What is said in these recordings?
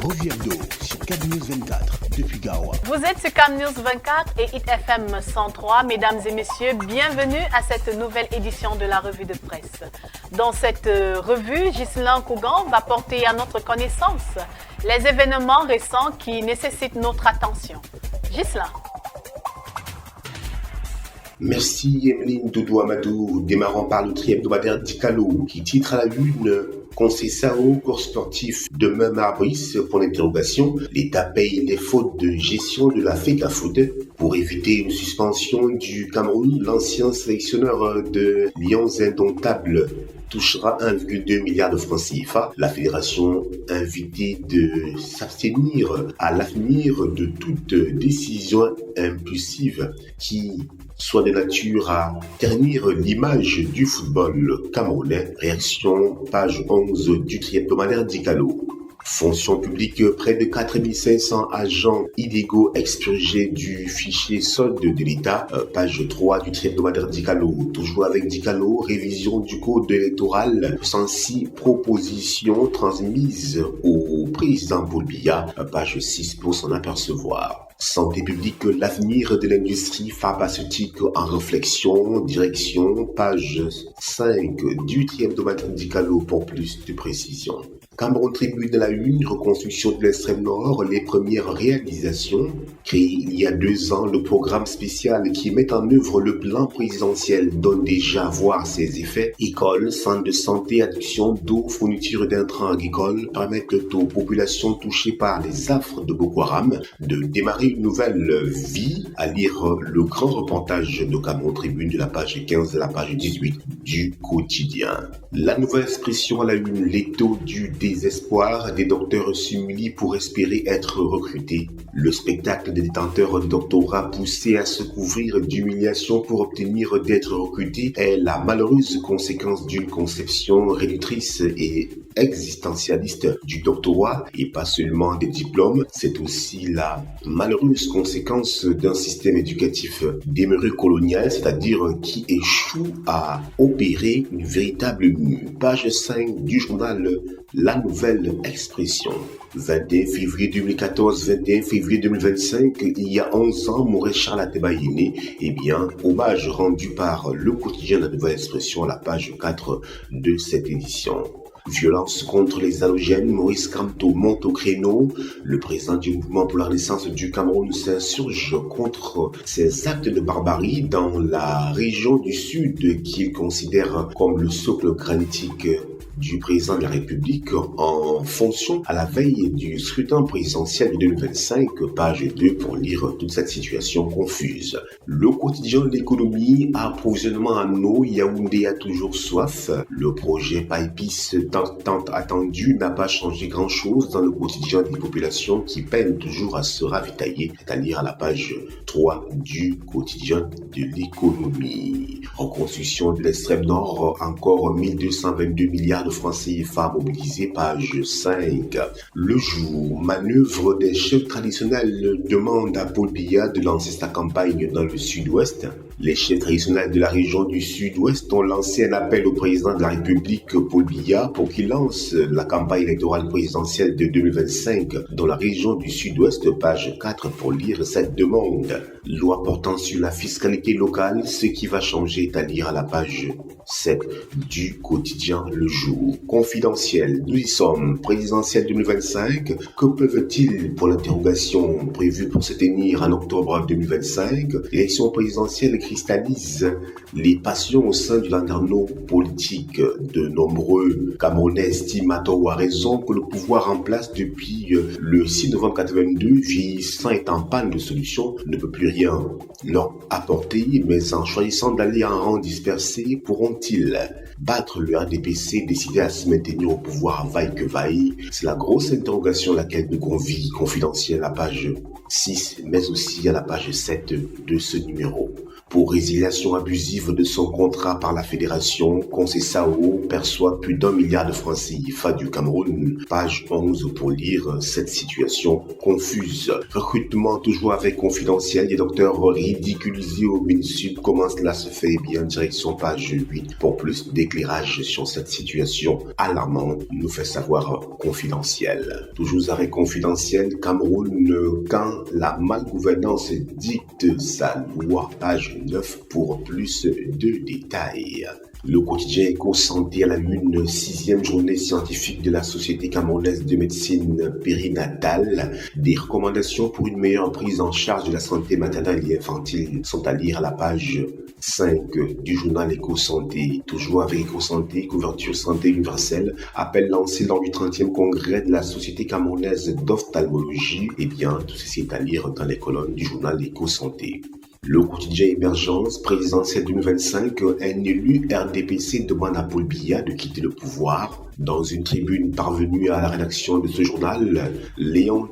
Revue hebdo sur CAB News 24 depuis Garoua. Vous êtes sur CAB News 24 et Hit FM 103. Mesdames et messieurs, bienvenue à cette nouvelle édition de la revue de presse. Dans cette revue, Ghislain Kougan va porter à notre connaissance les événements récents qui nécessitent notre attention. Ghislain. Merci Emeline Doudou Amadou, démarrant par le tri-hebdomadaire Dicalo qui titre à la une Conseil SAO, cours sportif demain Marbris, pour l'interrogation. L'État paye les fautes de gestion de la FECAFOOT. Pour éviter une suspension du Cameroun, l'ancien sélectionneur de Lions Indomptables touchera 1,2 milliard de francs CFA. La fédération invitée de s'abstenir à l'avenir de toute décision impulsive qui soit de nature à ternir l'image du football camerounais. Réaction, page 11 du tri-hebdomadaire Dicalo. Fonction publique, près de 4500 agents illégaux expurgés du fichier solde de l'État. Page 3 du tri-hebdomadaire Dicalo. Toujours avec Dicalo, révision du code électoral, 106 propositions transmises au président Paul Biya. Page 6 pour s'en apercevoir. Santé publique, l'avenir de l'industrie pharmaceutique en réflexion, direction, page 5 du tri-hebdomadaire Dicalo pour plus de précision. Cameroun Tribune de la une, reconstruction de l'extrême nord, les premières réalisations. Créé il y a 2 ans, le programme spécial qui met en œuvre le plan présidentiel donne déjà à voir ses effets. Écoles, centres de santé, adduction d'eau, fourniture d'intrants agricoles permettent aux populations touchées par les affres de Boko Haram de démarrer une nouvelle vie. À lire le grand reportage de Cameroun Tribune de la page 15 à la page 18 du quotidien. La nouvelle expression à la une, l'étau du désespoir des docteurs s'humilient pour espérer être recrutés. Le spectacle des détenteurs de doctorat poussés à se couvrir d'humiliation pour obtenir d'être recrutés est la malheureuse conséquence d'une conception réductrice et existentialiste du doctorat et pas seulement des diplômes. C'est aussi la malheureuse conséquence d'un système éducatif demeuré colonial, c'est-à-dire qui échoue à opérer une véritable mue. Page 5 du journal La Nouvelle Expression. 21 février 2014, 21 février 2025, il y a 11 ans, Maurice Charles Ateba est né. Eh bien, hommage rendu par le quotidien La Nouvelle Expression à la page 4 de cette édition. Violence contre les halogènes, Maurice Kamto monte au créneau. Le président du mouvement pour la renaissance du Cameroun s'insurge contre ces actes de barbarie dans la région du Sud qu'il considère comme le socle granitique du président de la République en fonction à la veille du scrutin présidentiel de 2025, page 2 pour lire toute cette situation confuse. Le quotidien de l'économie, approvisionnement en eau, Yaoundé a toujours soif. Le projet Paipis tant attendu n'a pas changé grand-chose dans le quotidien des populations qui peinent toujours à se ravitailler, c'est-à-dire à la page 3 du quotidien de l'économie. Reconstruction de l'extrême nord, encore 1222 milliards de francs CFA mobilisés, page 5. Le jour, manœuvre des chefs traditionnels demande à Paul Biya de lancer sa campagne dans le sud-ouest. Les chefs traditionnels de la région du sud-ouest ont lancé un appel au président de la République, Paul Biya, pour qu'il lance la campagne électorale présidentielle de 2025 dans la région du sud-ouest, page 4 pour lire cette demande. Loi portant sur la fiscalité locale, ce qui va changer est à lire à la page 7 du quotidien Le Jour. Confidentiel, nous y sommes, présidentielle 2025, que peuvent-ils pour l'interrogation prévue pour se tenir en octobre 2025? L'élection présidentielle cristallise les passions au sein du landerneau politique. De nombreux Camerounais estiment à tort ou à raison que le pouvoir en place depuis le 6 novembre 82, vieillissant et en panne de solution, ne peut plus rien leur apporter, mais en choisissant d'aller en rang dispersé, pourront-ils battre le RDPC décidé à se maintenir au pouvoir vaille que vaille? C'est la grosse interrogation à laquelle nous convie Confidentiel à la page 6, mais aussi à la page 7 de ce numéro. Pour résiliation abusive de son contrat par la fédération, Conceição perçoit plus d'1 milliard de francs CFA du Cameroun. Page 11 pour lire cette situation confuse. Recrutement toujours avec confidentiel des docteurs ridiculisés au MINSUP. Comment cela se fait? Bien, direction page 8 pour plus d'éclairage sur cette situation alarmante, nous fait savoir confidentiel. Toujours avec confidentiel, Cameroun quand la malgouvernance dicte sa loi. Page 9 pour plus de détails. Le quotidien Éco-Santé à la une, 6e journée scientifique de la Société camerounaise de médecine périnatale. Des recommandations pour une meilleure prise en charge de la santé maternelle et infantile sont à lire à la page 5 du journal Éco-Santé. Toujours avec Éco-Santé, couverture santé universelle, appel lancé lors du 30e congrès de la Société camerounaise d'ophtalmologie. Eh bien, tout ceci est à lire dans les colonnes du journal Éco-Santé. Le quotidien Émergence, présidentielle 2025, un élu RDPC demande à Paul Biya de quitter le pouvoir. Dans une tribune parvenue à la rédaction de ce journal, Léon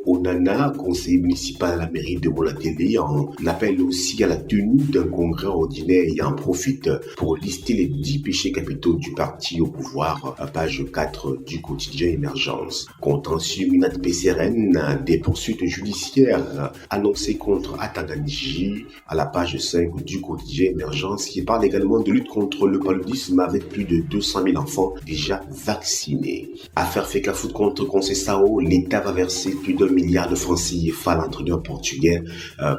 Onana, conseiller municipal à la mairie de Molatélé, en appelle aussi à la tenue d'un congrès ordinaire et en profite pour lister les 10 péchés capitaux du parti au pouvoir, à page 4 du quotidien Émergence. Contentieux Minat PCRN, des poursuites judiciaires annoncées contre Atanganji, à la page 5 du quotidien Émergence, qui parle également de lutte contre le paludisme avec plus de 200 000 enfants déjà vaccinés. Affaire Fecafoot contre Conceição, l'État va verser plus d'1 milliard de francs CFA à l'entraîneur portugais.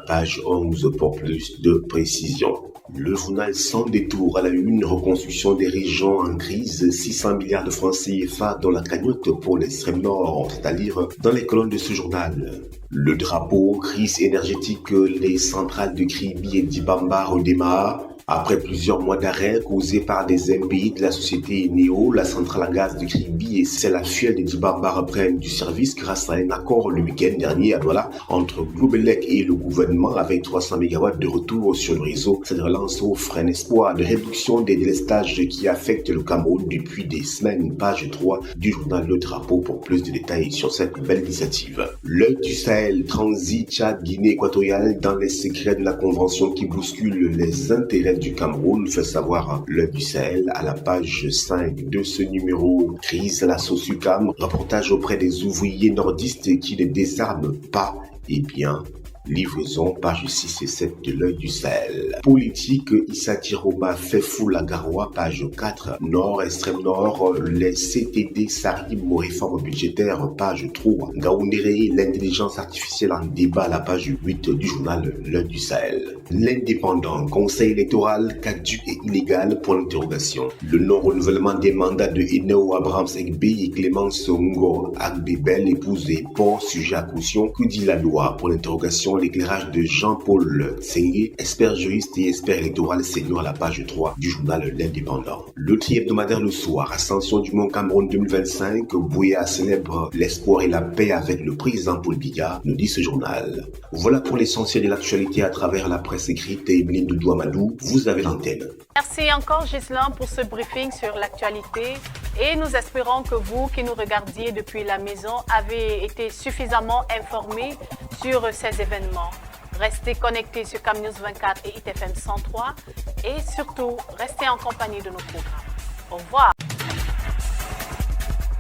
Page 11 pour plus de précision. Le journal Sans détour à la une, reconstruction des régions en crise, 600 milliards de francs CFA dans la cagnotte pour l'extrême nord, c'est à lire dans les colonnes de ce journal. Le drapeau, crise énergétique, les centrales de Kribi et d'Ibamba redémarrent. Après plusieurs mois d'arrêt causés par des MPI de la société Néo, la centrale à gaz de Kribi et celle à fuel de Dibamba reprennent du service grâce à un accord le week-end dernier à Douala entre Globelec et le gouvernement avec 300 MW de retour sur le réseau. Cette relance offre un espoir de réduction des délestages qui affectent le Cameroun depuis des semaines. Page 3 du journal Le Drapeau pour plus de détails sur cette belle initiative. L'œil du Sahel, transit Tchad, Guinée équatoriale dans les secrets de la convention qui bouscule les intérêts du Cameroun, fait savoir l'œil du Sahel à la page 5 de ce numéro. Crise à la Sosucam, reportage auprès des ouvriers nordistes qui ne désarment pas. Eh bien, livraison, page 6 et 7 de l'œil du Sahel. Politique, Issa Tiroma fait fou la Garoua, page 4. Nord, extrême nord, les CTD s'arriment aux réformes budgétaires, page 3. Gaoundéré, l'intelligence artificielle en débat, la page 8 du journal l'œil du Sahel. L'indépendant, conseil électoral, caduc et illégal, point d'interrogation. Le non-renouvellement des mandats de Eneo Abrahams Egbe et Clémence Ngo Agbebel, épouse et port, sujet à caution. Que dit la loi? Point d'interrogation. L'éclairage de Jean-Paul Sengue, expert juriste et expert électoral senior à la page 3 du journal L'Indépendant. Le tri-hebdomadaire le soir, ascension du Mont Cameroun 2025, Bouya célèbre l'espoir et la paix avec le président Paul Biya, nous dit ce journal. Voilà pour l'essentiel de l'actualité à travers la presse écrite. Emeline Doudou Amadou, vous avez l'antenne. Merci encore Ghislain pour ce briefing sur l'actualité et nous espérons que vous qui nous regardiez depuis la maison avez été suffisamment informés sur ces événements. Restez connectés sur Cam News 24 et ITFM 103 et surtout restez en compagnie de nos programmes. Au revoir.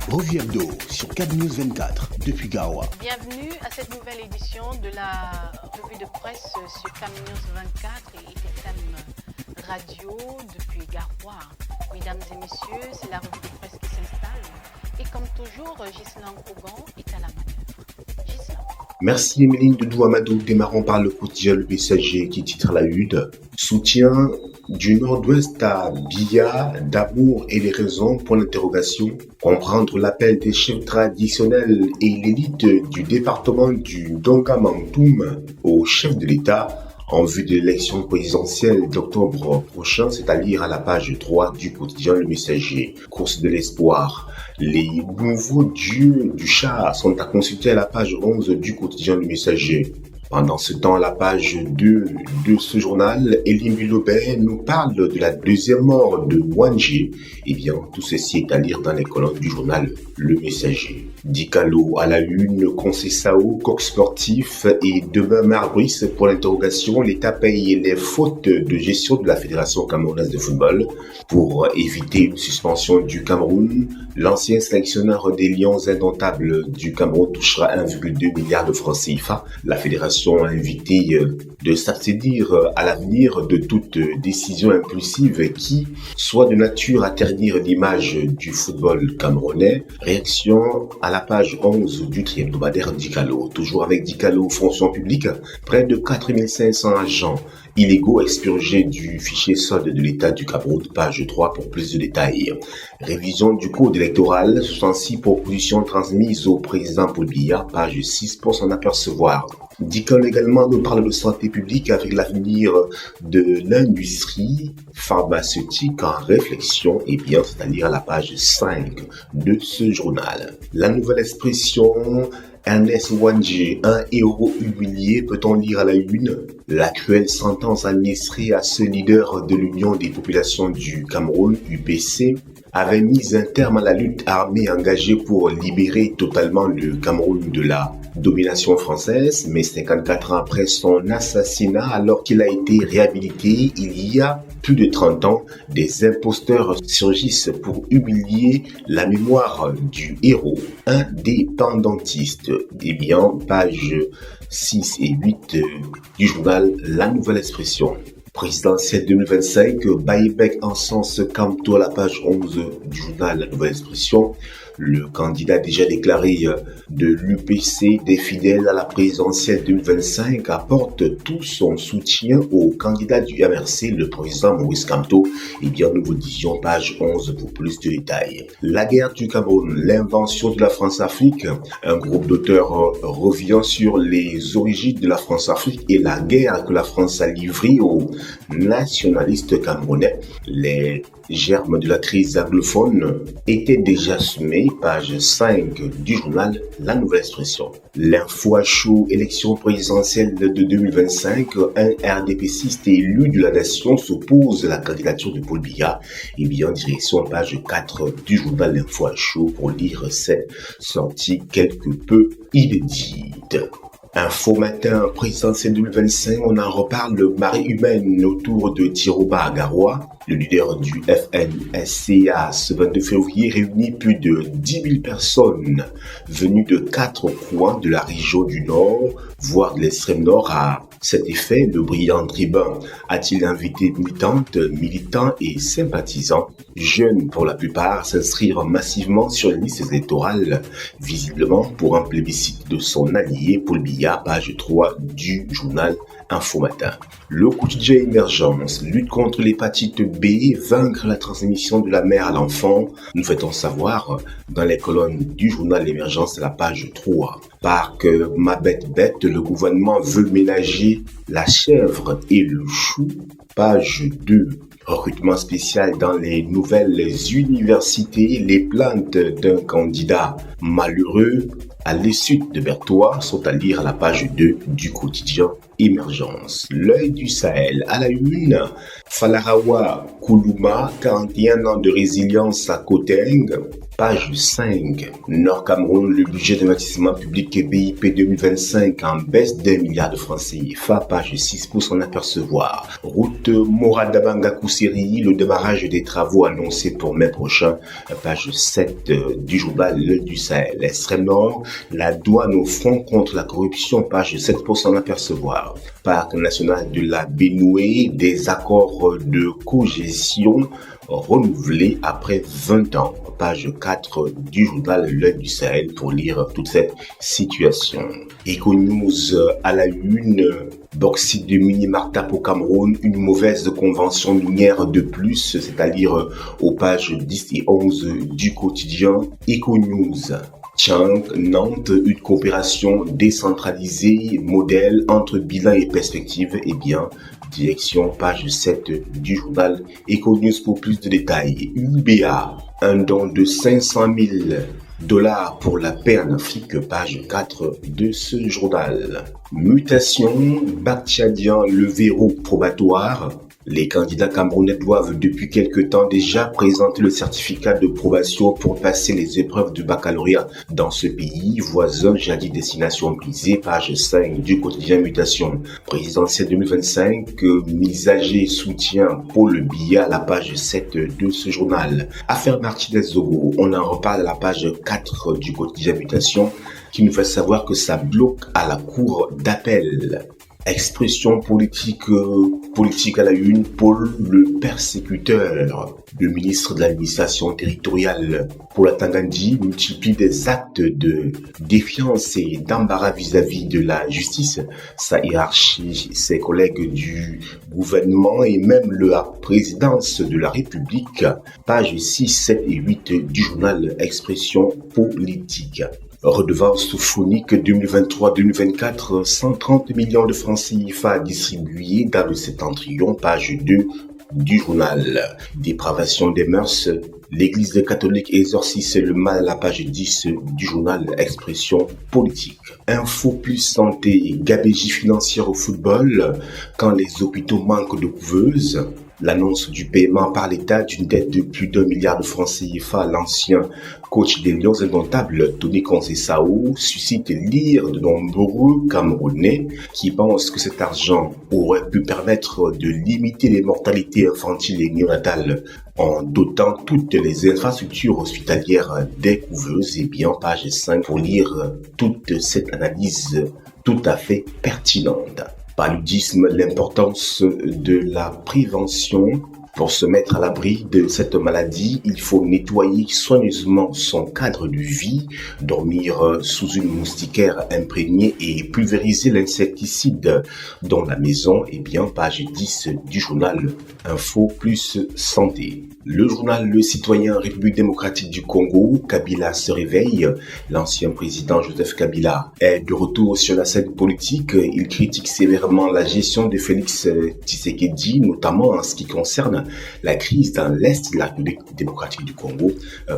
Revue hebdo sur Cam News 24 depuis Garoua. Bienvenue à cette nouvelle édition de la revue de presse sur Cam News 24 et ITFM Radio depuis Garoua. Mesdames et messieurs, c'est la revue de presse qui s'installe et comme toujours, Ghislain Kogan est à la manœuvre. Ghislain. Merci Emeline Doudou Amadou. Démarrons par le quotidien Le Messager qui titre la une. Soutien du Nord-Ouest à Biya, d'amour et les raisons, point d'interrogation. Comprendre l'appel des chefs traditionnels et l'élite du département du Dongamantoum au chef de l'État en vue de l'élection présidentielle d'octobre prochain, c'est à lire à la page 3 du quotidien Le Messager. Course de l'espoir. Les nouveaux dieux du chat sont à consulter à la page 11 du quotidien Le Messager. Pendant ce temps, à la page 2 de ce journal, Elie Mulobet nous parle de la deuxième mort de Wandji. Eh bien, tout ceci est à lire dans les colonnes du journal Le Messager. Dicalo à la une, Conceição, coq sportif et demain Marbrice pour l'interrogation. L'État paye les fautes de gestion de la Fédération camerounaise de football. Pour éviter une suspension du Cameroun, l'ancien sélectionneur des Lions indomptables du Cameroun touchera 1,2 milliard de francs CFA. La fédération a invité de s'abstenir à l'avenir de toute décision impulsive qui soit de nature à ternir l'image du football camerounais. Réaction à la page 11 du hebdomadaire Dicalo. Toujours avec Dicalo, fonction publique, près de 4500 agents illégaux expurgés du fichier solde de l'État du Cameroun, page 3 pour plus de détails. Révision du code électoral, 66 propositions transmises au président Paul Biya, page 6 pour s'en apercevoir. Dicalo également nous parle de santé publique avec l'avenir de l'industrie pharmaceutique en réflexion, et bien c'est-à-dire à la page 5 de ce journal. La nouvelle expression Ernest Wandji, un héros humilié, peut-on lire à la une. La cruelle sentence administrée à ce leader de l'Union des populations du Cameroun, UPC, avait mis un terme à la lutte armée engagée pour libérer totalement le Cameroun de la domination française, mais 54 ans après son assassinat, alors qu'il a été réhabilité il y a plus de 30 ans, des imposteurs surgissent pour humilier la mémoire du héros indépendantiste. Eh bien, pages 6 et 8 du journal La Nouvelle Expression. Présidentielle 2025, Baïbek en sens Camto à la page 11 du journal La Nouvelle Expression. Le candidat déjà déclaré de l'UPC des fidèles à la présidentielle 2025 apporte tout son soutien au candidat du MRC, le président Maurice Kamto. Eh bien, nous vous disions page 11 pour plus de détails. La guerre du Cameroun, l'invention de la France-Afrique. Un groupe d'auteurs revient sur les origines de la France-Afrique et la guerre que la France a livrée aux nationalistes camerounais. Les germes de la crise anglophone étaient déjà semés, page 5 du journal La Nouvelle Expression. L'info à chaud, élection présidentielle de 2025, un RDPciste élu de la nation s'oppose à la candidature de Paul Biya. Et bien, direction page 4 du journal L'info à chaud pour lire ces sorties quelque peu inédites. Info matin, présidentielle 2025, on en reparle, marée humaine autour de Tiroba à Garoua. Le leader du FNSCA ce 22 février réunit plus de 10 000 personnes venues de 4 coins de la région du Nord, voire de l'extrême Nord. À cet effet, le brillant tribun a-t-il invité militantes, militants et sympathisants, jeunes pour la plupart, s'inscrire massivement sur les listes électorales, visiblement pour un plébiscite de son allié Paul Biya, page 3 du journal Info Matin. Le quotidien Émergence, lutte contre l'hépatite B, vaincre la transmission de la mère à l'enfant. Nous fait-on savoir dans les colonnes du journal Émergence à la page 3. Parc Ma Bête Bête, le gouvernement veut ménager la chèvre et le chou, page 2. Recrutement spécial dans les nouvelles universités, les plaintes d'un candidat malheureux à l'issue de Berthois sont à lire à la page 2 du quotidien Émergence. L'œil du Sahel à la une, Falarawa Koulouma, 41 ans de résilience à Koteng, page 5. Nord Cameroun, le budget d'investissement public et BIP 2025 en baisse d'1 milliard de francs CFA, page 6 pour s'en apercevoir. Route Moradabanga-Kousseri, le démarrage des travaux annoncés pour mai prochain, page 7 du journal L'œil du Sahel. Extrême Nord, la douane au front contre la corruption, page 7 pour s'en apercevoir. Parc national de la Bénoué, des accords de cogestion renouvelés après 20 ans. Page 4 du journal L'œil du Sahel pour lire toute cette situation. Econews à la une, bauxite de Mini-Martap au Cameroun, une mauvaise convention minière de plus, c'est-à-dire aux pages 10 et 11 du quotidien Econews. Chang, Nantes, une coopération décentralisée, modèle entre bilan et perspective, et bien, direction page 7 du journal Econews pour plus de détails. UBA, Un don de 500 000 dollars pour la paix en Afrique, page 4 de ce journal. Mutation, Bac-Tchadien, le verrou probatoire. Les candidats camerounais doivent depuis quelque temps déjà présenter le certificat de probation pour passer les épreuves de baccalauréat dans ce pays voisin jadis destination brisée, page 5 du quotidien Mutation. Présidentielle 2025, Misager soutient Paul Biya à la page 7 de ce journal. Affaire Martinez-Zogo, on en reparle à la page 4 du quotidien Mutation qui nous fait savoir que ça bloque à la cour d'appel. Expression politique à la une, Paul le persécuteur. Le ministre de l'administration territoriale, Paul Atangandi, multiplie des actes de défiance et d'embarras vis-à-vis de la justice, sa hiérarchie, ses collègues du gouvernement et même la présidence de la République. Pages 6, 7 et 8 du journal Expression politique. Redevance phonique 2023-2024, 130 millions de francs CFA distribués dans le septentrion, page 2 du journal. Dépravation des mœurs, l'Église catholique exorcise le mal à la page 10 du journal Expression politique. Info plus santé, gabegie financière au football, quand les hôpitaux manquent de couveuses. L'annonce du paiement par l'État d'une dette de plus d'1 milliard de francs CFA à l'ancien coach des Lions indomptables, Tony Conceição, suscite l'ire de nombreux Camerounais qui pensent que cet argent aurait pu permettre de limiter les mortalités infantiles et néonatales en dotant toutes les infrastructures hospitalières des couveuses. Et bien, page 5 pour lire toute cette analyse tout à fait pertinente. Paludisme, l'importance de la prévention. Pour se mettre à l'abri de cette maladie, il faut nettoyer soigneusement son cadre de vie, dormir sous une moustiquaire imprégnée et pulvériser l'insecticide dans la maison. Et bien, page 10 du journal Info plus Santé. Le journal Le Citoyen, République démocratique du Congo, Kabila se réveille. L'ancien président Joseph Kabila est de retour sur la scène politique. Il critique sévèrement la gestion de Félix Tshisekedi, notamment en ce qui concerne la crise dans l'Est de la République démocratique du Congo.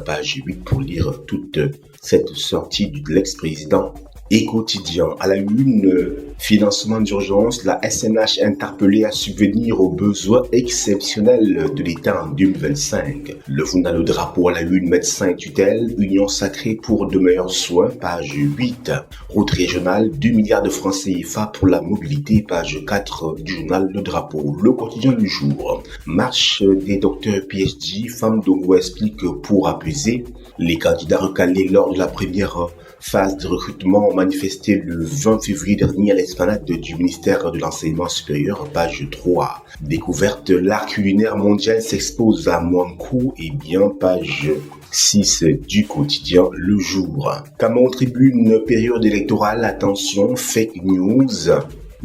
Page 8 pour lire toute cette sortie de l'ex-président. Et quotidien, à la une, financement d'urgence, la SNH interpellée à subvenir aux besoins exceptionnels de l'État en 2025. Le journal Le Drapeau à la une, médecins et tutelle, union sacrée pour de meilleurs soins, page 8. Route régionale, 2 milliards de francs CFA pour la mobilité, page 4 du journal Le Drapeau. Le quotidien du jour, marche des docteurs PhD, Femme Dongo explique pour apaiser. Les candidats recalés lors de la première phase de recrutement ont manifesté le 20 février dernier à l'esplanade du ministère de l'Enseignement supérieur, page 3. Découverte, l'art culinaire mondial s'expose à Mouankou, et bien, page 6 du quotidien Le Jour. Cameroun Tribune, période électorale, attention, fake news.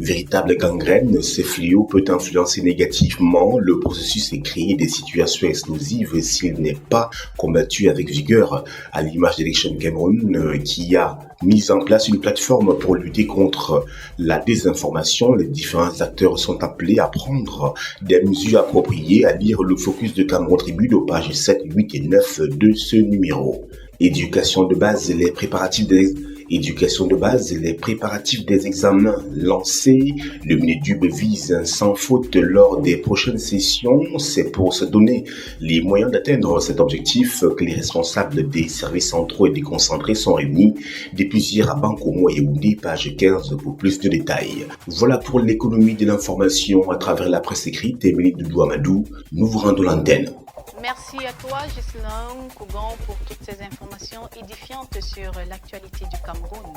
Véritable gangrène, ce fléau peut influencer négativement le processus et créer des situations explosives s'il n'est pas combattu avec vigueur, à l'image d'Election Cameroun qui a mis en place une plateforme pour lutter contre la désinformation. Les différents acteurs sont appelés à prendre des mesures appropriées, à lire le focus de Cameroun Tribune aux pages 7, 8 et 9 de ce numéro. Éducation de base, les préparatifs des examens lancés. Le Minédub vise sans faute lors des prochaines sessions. C'est pour se donner les moyens d'atteindre cet objectif que les responsables des services centraux et déconcentrés sont réunis depuis hier à Bankomo et Yaoundé, page 15 pour plus de détails. Voilà pour l'économie de l'information à travers la presse écrite. Émilie Doudou Amadou, nous vous rendons l'antenne. Merci à toi, Ghislain Kougan, pour toutes ces informations édifiantes sur l'actualité du Cameroun.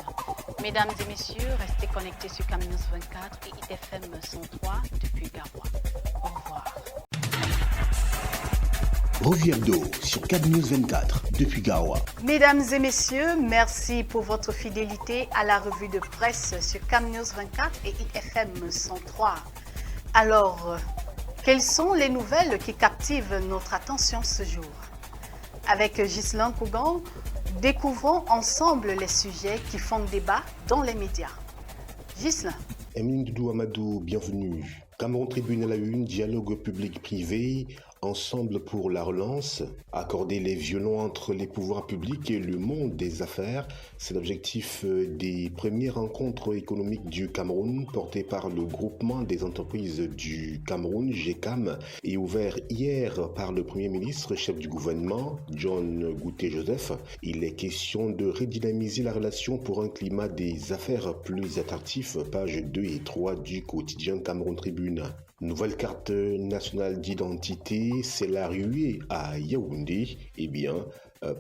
Mesdames et messieurs, restez connectés sur Cam News 24 et ITFM 103 depuis Garoua. Au revoir. Revue hebdo sur Cam News 24 depuis Garoua. Mesdames et messieurs, merci pour votre fidélité à la revue de presse sur Cam News 24 et ITFM 103. Alors, quelles sont les nouvelles qui captivent notre attention ce jour? Avec Ghislain Kougan, découvrons ensemble les sujets qui font débat dans les médias. Ghislain. Emeline Doudou Amadou, bienvenue. Cameroun Tribune à la une, dialogue public-privé Ensemble pour la relance, accorder les violons entre les pouvoirs publics et le monde des affaires, c'est l'objectif des premières rencontres économiques du Cameroun portées par le groupement des entreprises du Cameroun, GECAM, et ouvert hier par le Premier ministre, chef du gouvernement, John Gouté Joseph. Il est question de redynamiser la relation pour un climat des affaires plus attractif, pages 2 et 3 du quotidien Cameroun Tribune. Nouvelle carte nationale d'identité, c'est la ruée à Yaoundé. Eh bien,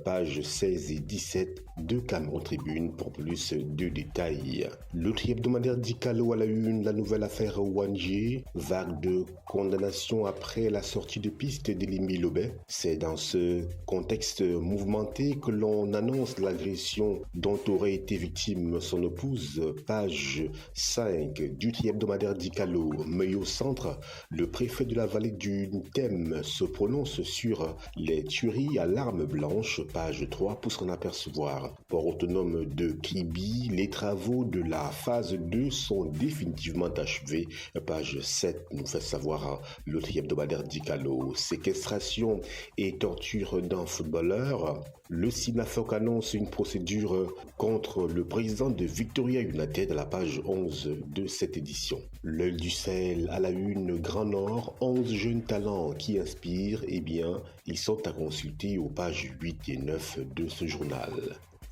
pages 16 et 17 de Cameroun Tribune pour plus de détails. Le hebdomadaire Dikalo à la une, la nouvelle affaire Wangé, vague de condamnation après la sortie de piste d'Elimi Lobet. C'est dans ce contexte mouvementé que l'on annonce l'agression dont aurait été victime son épouse, page 5 du hebdomadaire Dikalo. Mais au centre, le préfet de la vallée du Thème se prononce sur les tueries à l'arme blanche, page 3 pour s'en apercevoir. Port autonome de Kribi, les travaux de la phase 2 sont définitivement achevés, page 7 nous fait savoir le hebdomadaire Dikalo. Séquestration et torture d'un footballeur, le Sinafok annonce une procédure contre le président de Victoria United à la page 11 de cette édition. L'œil du Sahel à la une, Grand Nord, 11 jeunes talents qui inspirent, eh bien, ils sont à consulter aux pages 8 et 9 de ce journal.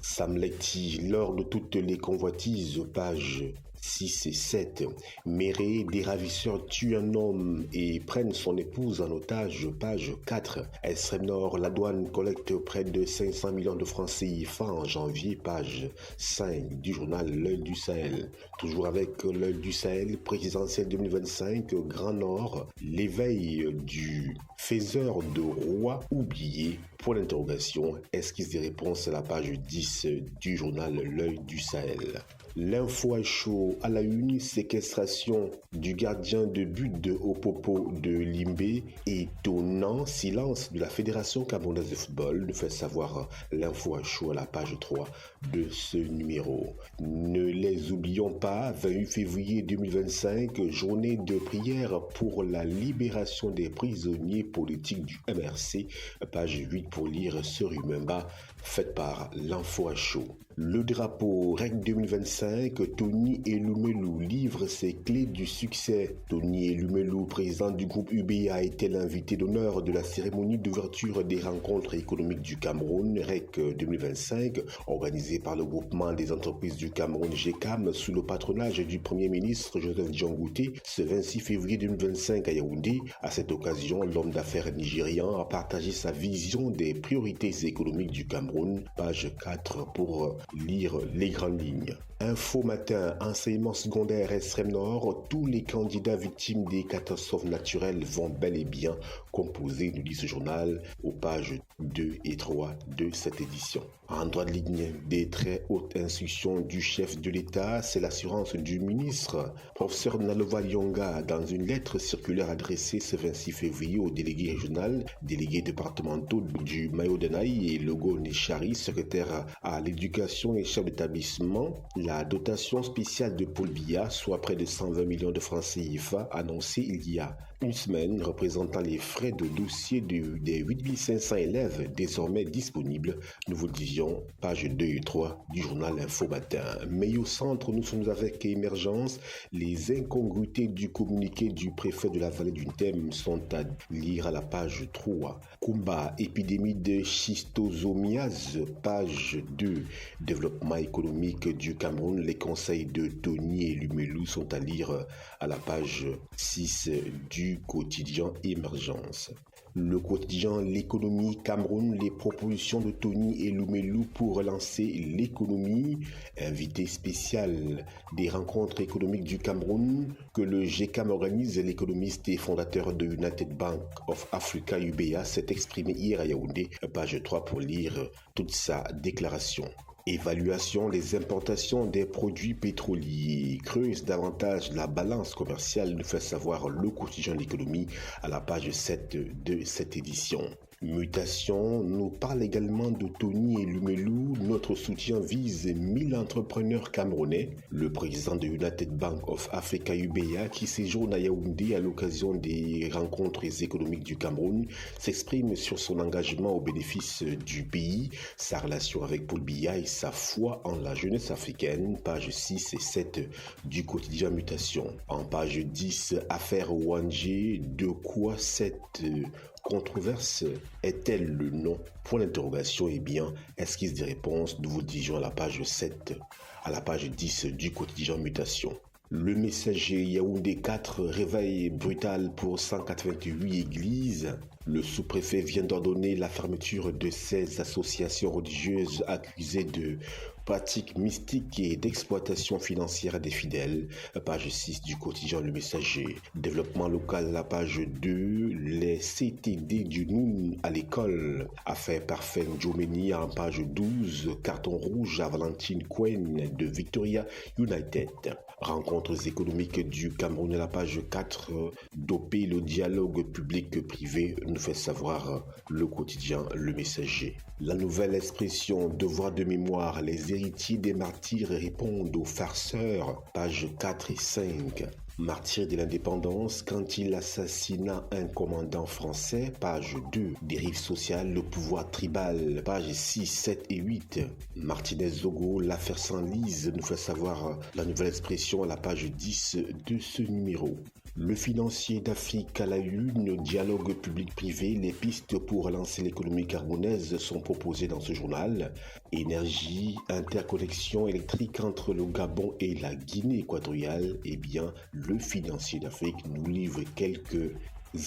Sam Lekti, lors de toutes les convoitises, pages 6 et 7. Méré, des ravisseurs tuent un homme et prennent son épouse en otage, page 4. Extrême Nord, la douane collecte près de 500 millions de francs CFA en janvier, page 5 du journal L'œil du Sahel. Toujours avec L'œil du Sahel, présidentielle 2025, Grand Nord, l'éveil du faiseur de roi oublié, pour l'interrogation, esquisse des réponses à la page 10 du journal L'œil du Sahel. L'info est chaud à la une, séquestration du gardien de but de Opopo de Limbé, étonnant silence de la Fédération camerounaise de football, nous fait savoir l'info est chaud à la page 3 de ce numéro. Ne les oublions pas, 28 février 2025, journée de prière pour la libération des prisonniers politiques du MRC, page 8 pour lire ce rumemba fait par l'info à chaud. Le drapeau REC 2025, Tony Elumelu livre ses clés du succès. Tony Elumelu, président du groupe UBA, a été l'invité d'honneur de la cérémonie d'ouverture des rencontres économiques du Cameroun, REC 2025, organisée par le groupement des entreprises du Cameroun GECAM sous le patronage du Premier ministre Joseph John Gouté, ce 26 février 2025 à Yaoundé. À cette occasion, l'homme d'affaires nigérian a partagé sa vision des priorités économiques du Cameroun, page 4 pour lire les grandes lignes. Info matin, enseignement secondaire extrême nord, tous les candidats victimes des catastrophes naturelles vont bel et bien composer, nous dit ce journal, aux pages 2 et 3 de cette édition. En droit de ligne, des très hautes instructions du chef de l'État, c'est l'assurance du ministre, professeur Nalova Lyonga, dans une lettre circulaire adressée ce 26 février aux délégués régionaux, délégués départementaux du Mayo-Denaï et Logo Nechari, secrétaire à l'éducation et chef d'établissement, la dotation spéciale de Paul Biya, soit près de 120 millions de francs CFA, annoncée il y a une semaine, représentant les frais de dossier des 8500 élèves désormais disponibles. Nous vous le disions, pages 2 et 3 du journal Info Matin. Mais au centre, nous sommes avec Émergence. Les incongruités du communiqué du préfet de la vallée du Thème sont à lire à la page 3. Kumba, épidémie de schistosomiase, page 2. Développement économique du Cameroun, les conseils de Tony Elumelu sont à lire à la page 6 du quotidien Émergence. Le quotidien L'économie Cameroun, les propositions de Tony Elumelu pour relancer l'économie. Invité spécial des rencontres économiques du Cameroun que le GECAM organise, l'économiste et fondateur de United Bank of Africa UBA s'est exprimé hier à Yaoundé, page 3 pour lire toute sa déclaration. Évaluation, les importations des produits pétroliers creusent davantage la balance commerciale, nous fait savoir le quotidien de l'économie à la page 7 de cette édition. Mutation nous parle également de Tony et Lumelou. Notre soutien vise 1000 entrepreneurs camerounais. Le président de United Bank of Africa UBA, qui séjourne à Yaoundé à l'occasion des rencontres économiques du Cameroun, s'exprime sur son engagement au bénéfice du pays, sa relation avec Paul Biya et sa foi en la jeunesse africaine. Page 6 et 7 du quotidien Mutation. En page 10, affaire Ouangé, de quoi cette controverse est-elle le nom? Point d'interrogation. Eh bien, esquisse des réponses, nous vous disions à la page 7, à la page 10 du quotidien Mutation. Le messager Yaoundé 4, réveil brutal pour 188 églises. Le sous-préfet vient d'ordonner la fermeture de 16 associations religieuses accusées de pratiques mystiques et d'exploitation financière des fidèles. Page 6 du quotidien Le Messager. Développement local, la page 2. Les CTD du Noun à l'école. Affaire Parfait Djomeni en page 12. Carton rouge à Valentine Cohen de Victoria United. Rencontres économiques du Cameroun à la page 4. Doper le dialogue public-privé, nous fait savoir le quotidien Le Messager. La nouvelle expression devoir de mémoire, les héritiers des martyrs répondent aux farceurs, pages 4 et 5. Martyr de l'indépendance quand il assassina un commandant français, page 2. Dérive sociale, le pouvoir tribal, pages 6, 7 et 8. Martinez Zogo, l'affaire s'enlise, nous fait savoir la nouvelle expression à la page 10 de ce numéro. Le financier d'Afrique à la une, dialogue public-privé, les pistes pour relancer l'économie camerounaise sont proposées dans ce journal. Énergie, interconnexion électrique entre le Gabon et la Guinée équatoriale, eh bien, le financier d'Afrique nous livre quelques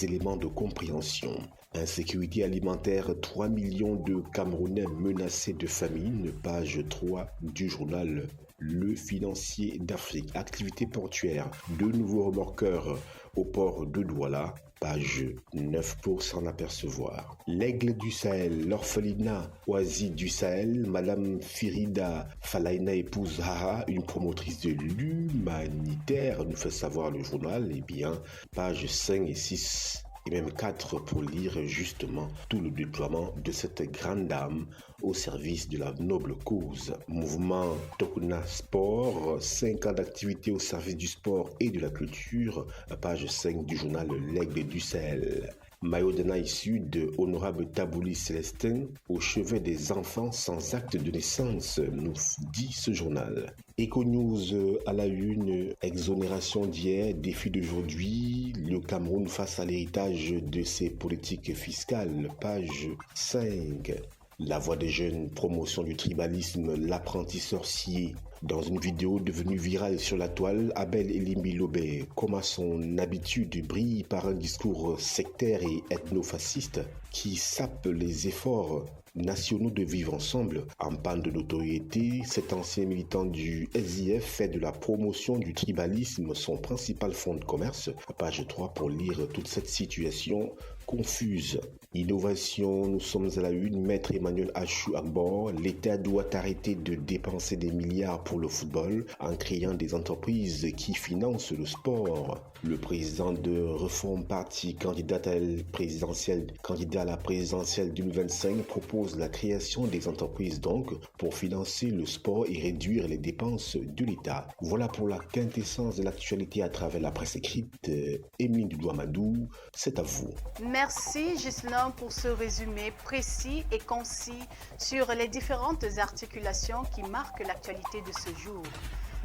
éléments de compréhension. Insécurité alimentaire, 3 millions de Camerounais menacés de famine, page 3 du journal Le Financier d'Afrique. Activité portuaire, 2 nouveaux remorqueurs au port de Douala, page 9 pour s'en apercevoir. L'aigle du Sahel, l'orphelinat oasis du Sahel, Madame Firida Falaina épouse Haha, une promotrice de l'humanitaire, nous fait savoir le journal, eh bien, page 5 et 6. Et même 4 pour lire justement tout le déploiement de cette grande dame au service de la noble cause. Mouvement Tokuna Sport, 5 ans d'activité au service du sport et de la culture, page 5 du journal L'Aigle du Sahel. Mayo-Danaï Sud, honorable Tabouli Célestin, au chevet des enfants sans acte de naissance, nous dit ce journal. Eco-News à la une, exonération d'hier, défi d'aujourd'hui, le Cameroun face à l'héritage de ses politiques fiscales, page 5. La voix des jeunes, promotion du tribalisme, l'apprenti sorcier. Dans une vidéo devenue virale sur la toile, Abel Elimbi Lobé, comme à son habitude, brille par un discours sectaire et ethnofasciste qui sape les efforts nationaux de vivre ensemble. En panne de notoriété, cet ancien militant du SIF fait de la promotion du tribalisme son principal fonds de commerce. Page 3 pour lire toute cette situation confuse. Innovation, nous sommes à la une, maître Emmanuel Achou Agbor, l'État doit arrêter de dépenser des milliards pour le football en créant des entreprises qui financent le sport. Le président de Reform Party, candidat à la présidentielle 2025, propose la création des entreprises donc pour financer le sport et réduire les dépenses de l'État. Voilà pour la quintessence de l'actualité à travers la presse écrite. Émile Doudou-Amadou, c'est à vous. Merci Ghislain pour ce résumé précis et concis sur les différentes articulations qui marquent l'actualité de ce jour.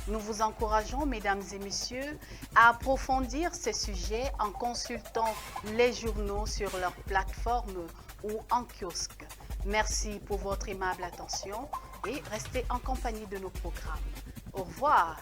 Nous vous encourageons, mesdames et messieurs, à approfondir ces sujets en consultant les journaux sur leur plateforme ou en kiosque. Merci pour votre aimable attention et restez en compagnie de nos programmes. Au revoir.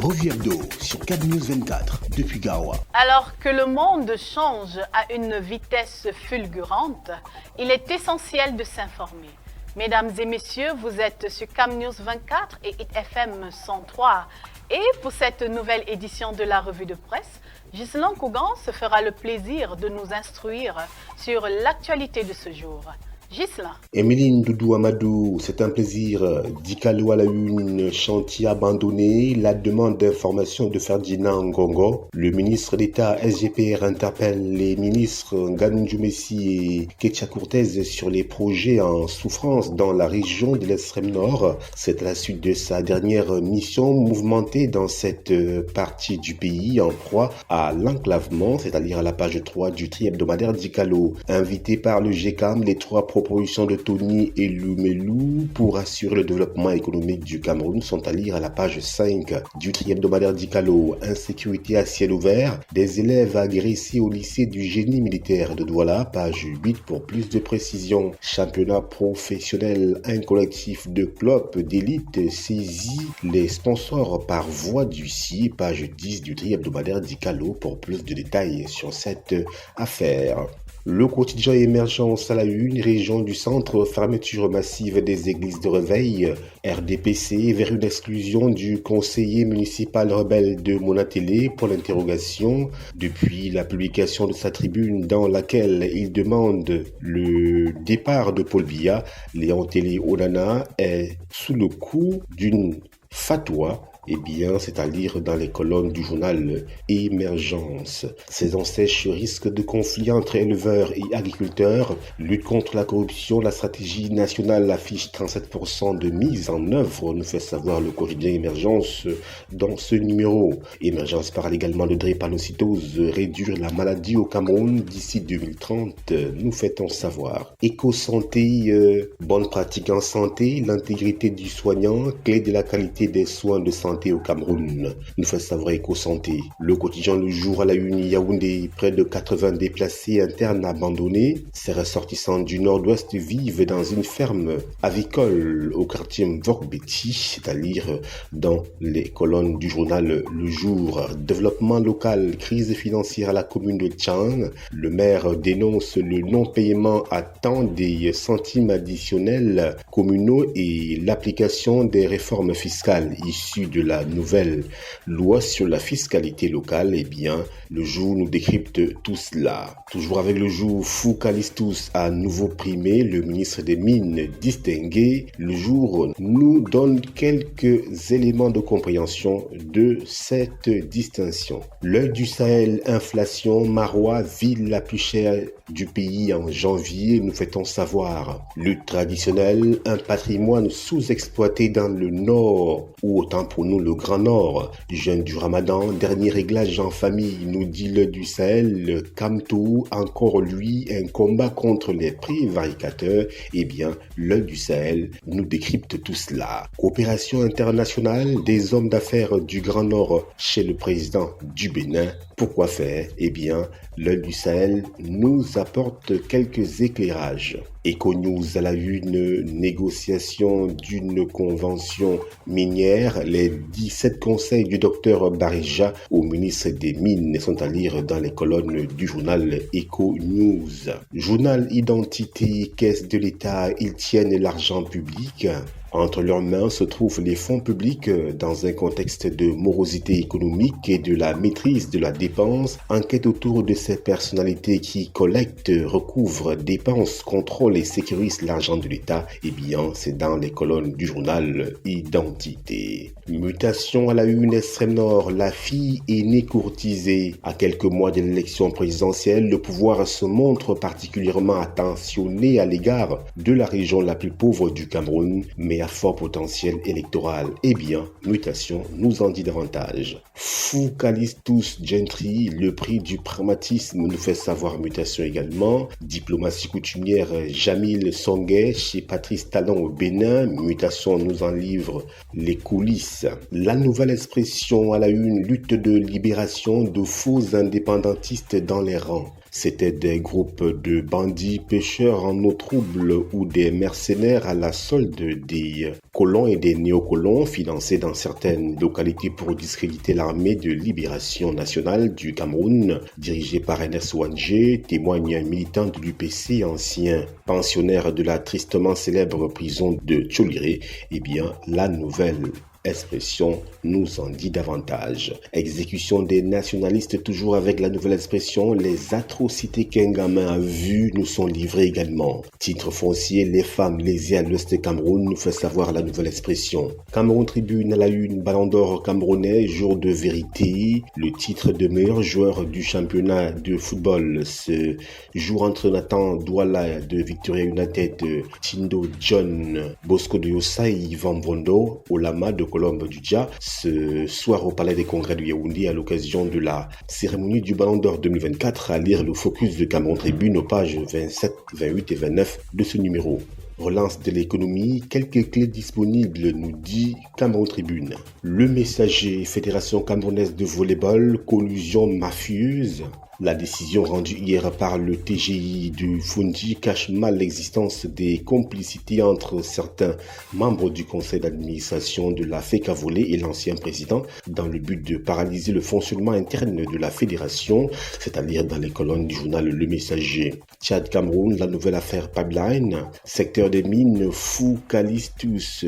Revue hebdo sur CAB News 24 depuis Garoua. Alors que le monde change à une vitesse fulgurante, il est essentiel de s'informer. Mesdames et messieurs, vous êtes sur CAB News 24 et Hit FM 103. Et pour cette nouvelle édition de la revue de presse, Ghislain Kougan se fera le plaisir de nous instruire sur l'actualité de ce jour. Gisela. Emeline Doudou Amadou, c'est un plaisir. Dikalo à la une, chantier abandonné, la demande d'information de Ferdinand Ngongo. Le ministre d'État SGPR interpelle les ministres Nganou Messi et Ketcha Cortez sur les projets en souffrance dans la région de l'extrême nord. C'est à la suite de sa dernière mission mouvementée dans cette partie du pays en proie à l'enclavement, c'est-à-dire à la page 3 du tri-hebdomadaire Dikalo. Invité par le GECAM, les trois propositions de Tony Elumelou pour assurer le développement économique du Cameroun sont à lire à la page 5 du tri-hebdomadaire Dikalo. Insécurité à ciel ouvert, des élèves agressés au lycée du génie militaire de Douala, page 8 pour plus de précision. Championnat professionnel, un collectif de clubs d'élite saisit les sponsors par voie d'huissier, page 10 du tri-hebdomadaire Dikalo pour plus de détails sur cette affaire. Le quotidien Émergence à la une, région du centre, fermeture massive des églises de réveil, RDPC vers une exclusion du conseiller municipal rebelle de Monatélé pour l'interrogation depuis la publication de sa tribune dans laquelle il demande le départ de Paul Biya. Léon Télé Onana est sous le coup d'une fatwa. Eh bien, c'est à lire dans les colonnes du journal Émergence. Saison sèche, risque de conflit entre éleveurs et agriculteurs. Lutte contre la corruption, la stratégie nationale affiche 37% de mise en œuvre, nous fait savoir le quotidien Émergence dans ce numéro. Émergence parle également de drépanocytose, réduire la maladie au Cameroun d'ici 2030, nous fait-on savoir. Éco-santé, bonne pratique en santé, l'intégrité du soignant, clé de la qualité des soins de santé au Cameroun, nous fait savoir Éco-santé. Le quotidien Le Jour à la une, Yaoundé, près de 80 déplacés internes abandonnés. Ces ressortissants du nord-ouest vivent dans une ferme avicole au quartier Mvorbeti, c'est-à-dire dans les colonnes du journal Le Jour. Développement local, crise financière à la commune de Tchang. Le maire dénonce le non-paiement à temps des centimes additionnels communaux et l'application des réformes fiscales issues de la nouvelle loi sur la fiscalité locale. Eh bien, Le Jour nous décrypte tout cela. Toujours avec Le Jour, Foucalistus a nouveau primé, le ministre des Mines distingué. Le Jour nous donne quelques éléments de compréhension de cette distinction. L'œil du Sahel, inflation, Marois, ville la plus chère du pays en janvier, nous fait-on savoir. Lutte traditionnelle, un patrimoine sous-exploité dans le nord, ou autant pour nous le Grand Nord. Jeûne du Ramadan, dernier réglage en famille, nous dit l'œil du Sahel, le Kamtou, encore lui, un combat contre les prévaricateurs. Eh bien, l'œil du Sahel nous décrypte tout cela. Coopération internationale des hommes d'affaires du Grand Nord chez le président du Bénin. Pourquoi faire? Eh bien, l'œil du Sahel nous apporte quelques éclairages. Eco-News à la une, négociation d'une convention minière. Les 17 conseils du docteur Barija au ministre des Mines sont à lire dans les colonnes du journal Eco-News. Journal Identité, caisse de l'État, ils tiennent l'argent public. Entre leurs mains se trouvent les fonds publics dans un contexte de morosité économique et de la maîtrise de la dépense. Enquête autour de ces personnalités qui collectent, recouvrent, dépensent, contrôlent et sécurisent l'argent de l'État. Eh bien, c'est dans les colonnes du journal Identité. Mutation à la une extrême nord, la fille aînée courtisée. À quelques mois de l'élection présidentielle, le pouvoir se montre particulièrement attentionné à l'égard de la région la plus pauvre du Cameroun, mais à fort potentiel électoral. Eh bien, mutation nous en dit davantage. Foucalistus Gentry, le prix du pragmatisme nous fait savoir mutation également. Diplomatie coutumière, Jamil Songuet chez Patrice Talon au Bénin, mutation nous en livre les coulisses. La nouvelle expression à la une, lutte de libération de faux indépendantistes dans les rangs. C'était des groupes de bandits pêcheurs en eau trouble ou des mercenaires à la solde des colons et des néocolons financés dans certaines localités pour discréditer l'armée de libération nationale du Cameroun, dirigée par Ernest Ouadjé, témoigne un militant de l'UPC, ancien pensionnaire de la tristement célèbre prison de Tcholiré. Eh bien, la nouvelle expression nous en dit davantage. Exécution des nationalistes, toujours avec la nouvelle expression, les atrocités qu'un gamin a vues nous sont livrées également. Titre foncier, les femmes lésées à l'ouest de Cameroun nous fait savoir la nouvelle expression. Cameroun Tribune à la une, Ballon d'Or camerounais, jour de vérité. Le titre de meilleur joueur du championnat de football se joue entre Nathan Douala de Victoria United, Tindo John, Bosco de Yossa et Yvan Bondo, Olama de Colombe du Dja, ce soir au Palais des Congrès de Yaoundé à l'occasion de la cérémonie du Ballon d'Or 2024, à lire le focus de Cameroun Tribune aux pages 27, 28 et 29 de ce numéro. Relance de l'économie, quelques clés disponibles, nous dit Cameroun Tribune. Le Messager, Fédération camerounaise de volleyball, collusion mafieuse. La décision rendue hier par le TGI du Fundi cache mal l'existence des complicités entre certains membres du conseil d'administration de la FECAVOLE et l'ancien président dans le but de paralyser le fonctionnement interne de la fédération, c'est-à-dire dans les colonnes du journal Le Messager. Tchad-Cameroun, la nouvelle affaire Pipeline, secteur des mines Foucalistus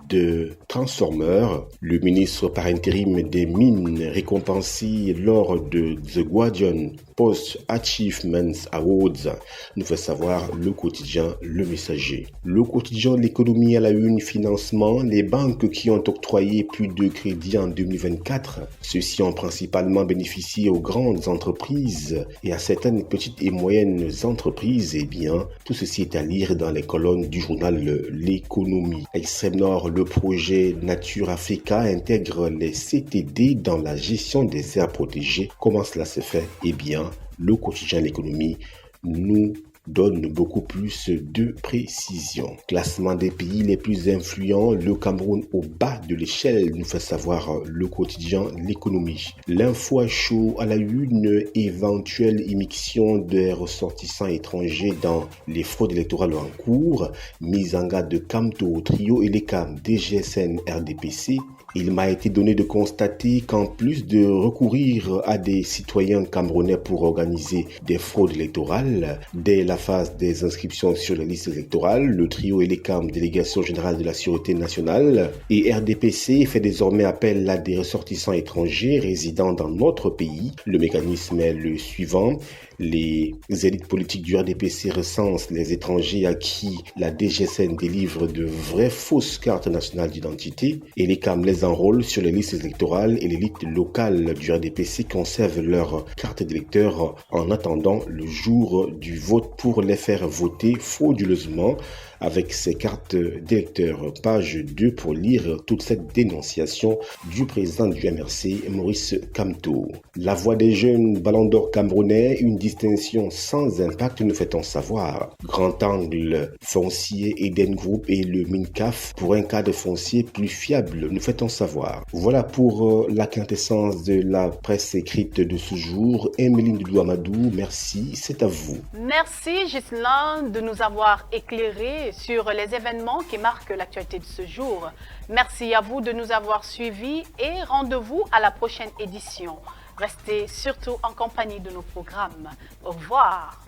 de Transformer, le ministre par intérim des mines récompensé lors de The Guardian Post Achievements Awards nous fait savoir le quotidien Le Messager. Le quotidien L'économie à la une, financement, les banques qui ont octroyé plus de crédits en 2024, ceux-ci ont principalement bénéficié aux grandes entreprises et à certaines petites et moyennes entreprises. Eh bien, tout ceci est à lire dans les colonnes du journal L'économie. Extrême Nord, le projet Nature Africa intègre les CTD dans la gestion des aires protégées. Comment cela se fait? Eh bien, le quotidien L'économie nous donne beaucoup plus de précision. Classement des pays les plus influents, le Cameroun au bas de l'échelle, nous fait savoir le quotidien L'économie. L'info à chaud à la une, éventuelle immixtion des ressortissants étrangers dans les fraudes électorales en cours, mise en garde de Camto, Trio et les CAM, DGSN, RDPC. Il m'a été donné de constater qu'en plus de recourir à des citoyens camerounais pour organiser des fraudes électorales, dès la phase des inscriptions sur les listes électorales, le trio ELECAM, Délégation Générale de la Sûreté Nationale, et RDPC fait désormais appel à des ressortissants étrangers résidant dans notre pays. Le mécanisme est le suivant. Les élites politiques du RDPC recensent les étrangers à qui la DGSN délivre de vraies fausses cartes nationales d'identité et les CAM les enrôlent sur les listes électorales et l'élite locale du RDPC conserve leurs cartes d'électeurs en attendant le jour du vote pour les faire voter frauduleusement avec ses cartes d'électeurs. Page 2 pour lire toute cette dénonciation du président du MRC, Maurice Kamto. La voix des jeunes, Ballon d'Or camerounais, une distinction sans impact, nous fait-on savoir. Grand Angle, Foncier, Eden Group et le MINCAF pour un cadre foncier plus fiable, nous fait-on savoir. Voilà pour la quintessence de la presse écrite de ce jour. Emeline Doudou-Amadou, merci, c'est à vous. Merci Ghislain de nous avoir éclairé sur les événements qui marquent l'actualité de ce jour. Merci à vous de nous avoir suivis et rendez-vous à la prochaine édition. Restez surtout en compagnie de nos programmes. Au revoir.